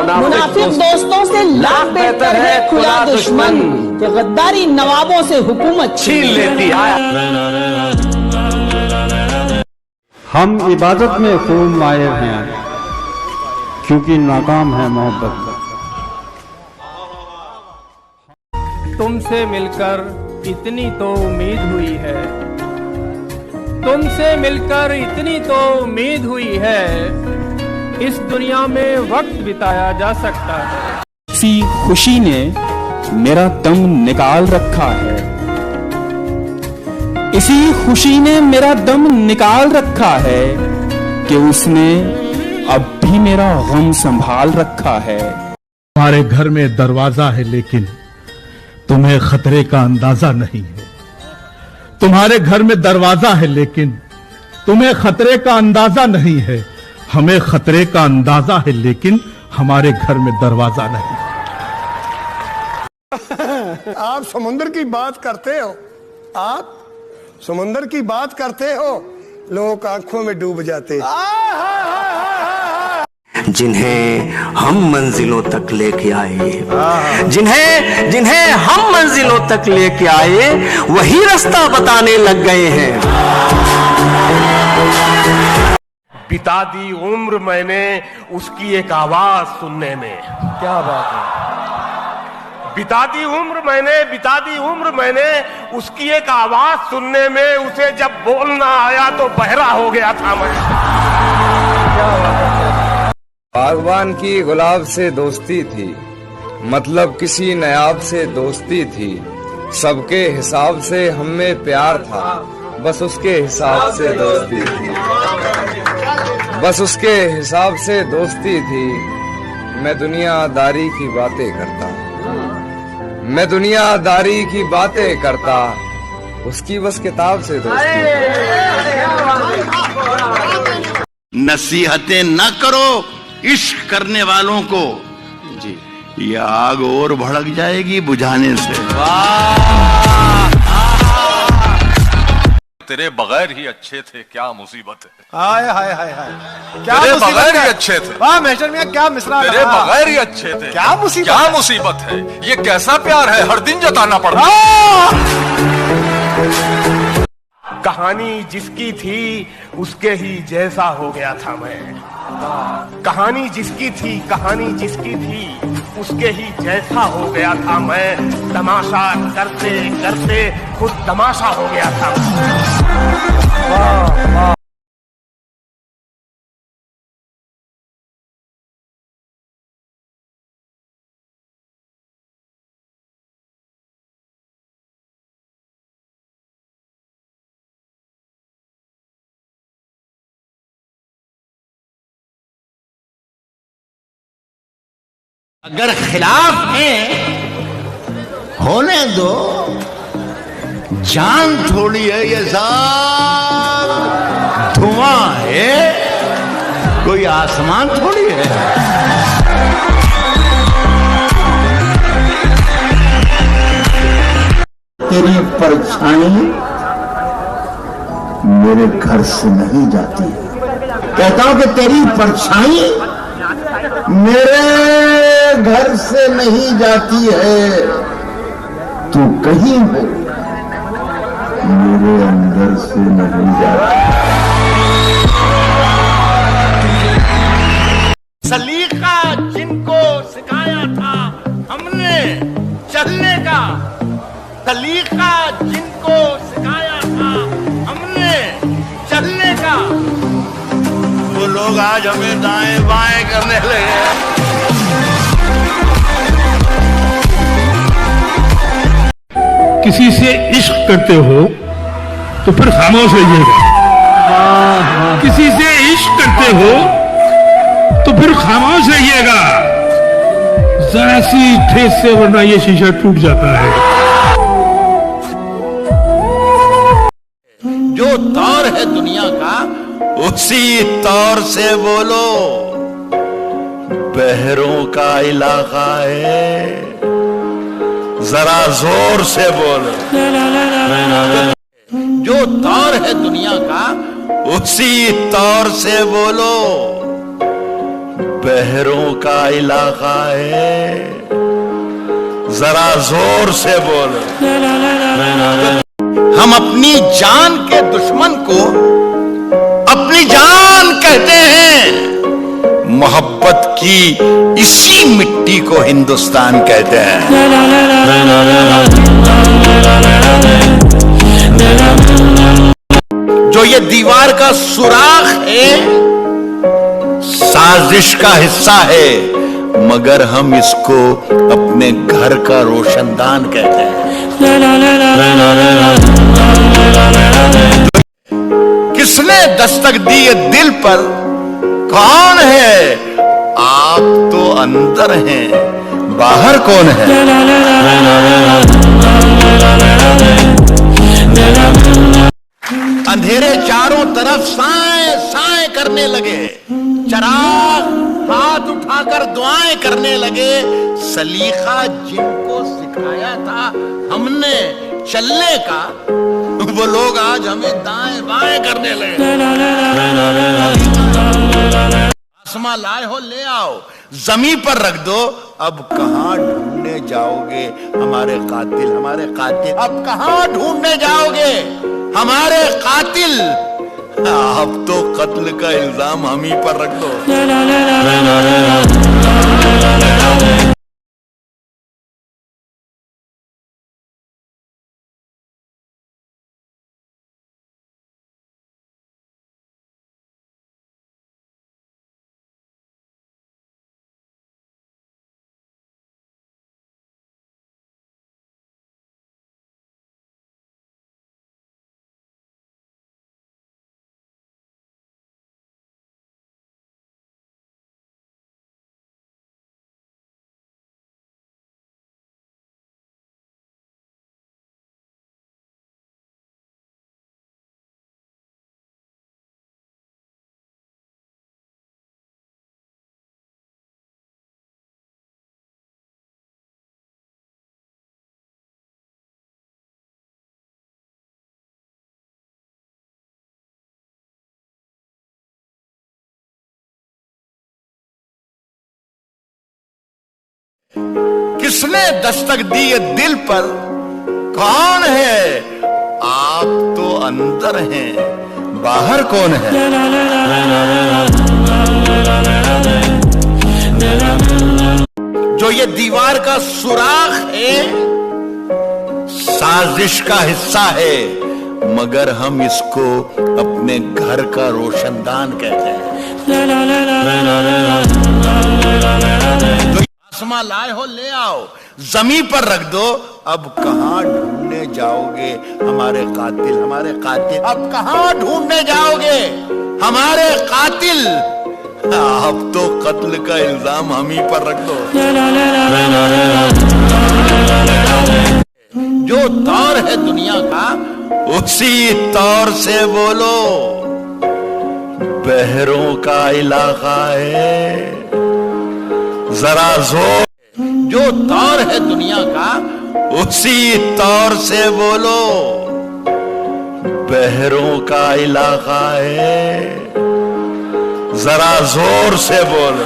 मुनाफिक दोस्तों से लाख बेहतर है खुदा दुश्मन कि गद्दारी नवाबों से हुकूमत छीन लेती है। हम इबादत में खूब माहिर हैं क्योंकि नाकाम है मोहब्बत। तुमसे मिलकर इतनी तो उम्मीद हुई है, तुमसे मिलकर इतनी तो उम्मीद हुई है, इस दुनिया में वक्त बिताया जा सकता है। इसी खुशी ने मेरा दम निकाल रखा है, इसी खुशी ने मेरा दम निकाल रखा है कि उसने अब भी मेरा गम संभाल रखा है। तुम्हारे घर में दरवाजा है लेकिन तुम्हें खतरे का अंदाजा नहीं है। तुम्हारे घर में दरवाजा है लेकिन तुम्हें खतरे का अंदाजा नहीं है। हमें खतरे का अंदाजा है लेकिन हमारे घर में दरवाजा नहीं। आप समुद्र की बात करते हो, आप समुद्र की बात करते हो, लोग आंखों में डूब जाते। जिन्हें हम मंजिलों तक लेके आए, जिन्हें हम मंजिलों तक लेके आए, वही रास्ता बताने लग गए हैं। बिता दी उम्र मैंने उसकी एक आवाज सुनने में। क्या बात है। बिता दी उम्र मैंने उसकी एक आवाज सुनने में। उसे जब बोलना आया तो बहरा हो गया था मैं। क्या बात है। बागवान की गुलाब से दोस्ती थी, मतलब किसी नायाब से दोस्ती थी। सबके हिसाब से हमें प्यार था, बस उसके हिसाब से दोस्ती थी, बस उसके हिसाब से दोस्ती थी। मैं दुनियादारी की बातें करता, मैं दुनियादारी की बातें करता, उसकी बस किताब से दोस्ती। नसीहतें न करो इश्क करने वालों को जी, ये आग और भड़क जाएगी बुझाने से। तेरे बगैर ही अच्छे थे, क्या मुसीबत है। हाय हाय हाय हाय, क्या तेरे बगैर ही अच्छे थे। वाह मेजर मियां, क्या मिसरा। तेरे बगैर ही अच्छे थे, क्या मुसीबत है। ये कैसा प्यार है, हर दिन जताना पड़ता। कहानी जिसकी थी उसके ही जैसा हो गया था मैं। कहानी जिसकी थी उसके ही जैसा हो गया था मैं। तमाशा करते करते खुद तमाशा हो गया था। वाह वाह। अगर खिलाफ है होने दो, जान थोड़ी है ये सब धुआं है, कोई आसमान थोड़ी है। तेरी परछाई मेरे घर से नहीं जाती। कहता हूं कि तेरी परछाई मेरे घर से नहीं जाती है। तू कहीं हो, मेरे अंदर से नहीं जाती। सलीका जिनको सिखाया था हमने चलने का, सलीका जिनको सिखाया था हमने चलने का, वो लोग आज हमें दाएं बाएं करने लगे। किसी से इश्क करते हो तो फिर खामोश रहिएगा। किसी से इश्क करते हो तो फिर खामोश रहिएगा। जरा सी ठेस से, वरना ये शीशा टूट जाता है। जो तौर है दुनिया का उसी तौर से बोलो। बहरों का इलाका है, जरा जोर से बोलो। जो तौर है दुनिया का उसी तौर से बोलो। बहरों का इलाका है, जरा जोर से बोलो। हम अपनी जान के दुश्मन को अपनी जान कहते हैं, मोहब्बत की इसी मिट्टी को हिंदुस्तान कहते हैं। जो ये दीवार का सुराख है, साजिश का हिस्सा है, मगर हम इसको अपने घर का रोशनदान कहते हैं। किसने दस्तक दी ये दिल पर, कौन है? आप तो अंदर हैं, बाहर कौन है? अंधेरे चारों तरफ साए साए करने लगे, चराग हाथ उठाकर दुआएं करने लगे। सलीका जिनको सिखाया था हमने चलने का, वो लोग आज हमें दाएं बाएं करने लगे। आसमां लाए हो ले आओ, जमीन पर रख दो, अब कहां ढूंढने जाओगे हमारे कातिल, हमारे कातिल? अब कहां ढूंढने जाओगे हमारे कातिल? अब तो कत्ल का इल्जाम हम ही पर रख दो। किसने दस्तक दी ये दिल पर, कौन है? आप तो अंदर हैं, बाहर कौन है? जो ये दीवार का सुराख है, साजिश का हिस्सा है, मगर हम इसको अपने घर का रोशनदान कहते हैं। आसमां लाए हो ले आओ, जमीन पर रख दो, अब कहां ढूंढने जाओगे हमारे कातिल, हमारे कातिल? अब कहां ढूंढने जाओगे हमारे कातिल? अब तो कत्ल का इल्जाम हम ही पर रख दो। जो तौर है दुनिया का, उसी तौर से बोलो। बहरों का इलाका है, जरा जोर। जो तौर है दुनिया का, उसी तौर से बोलो। बहरों का इलाका है, जरा जोर से बोलो।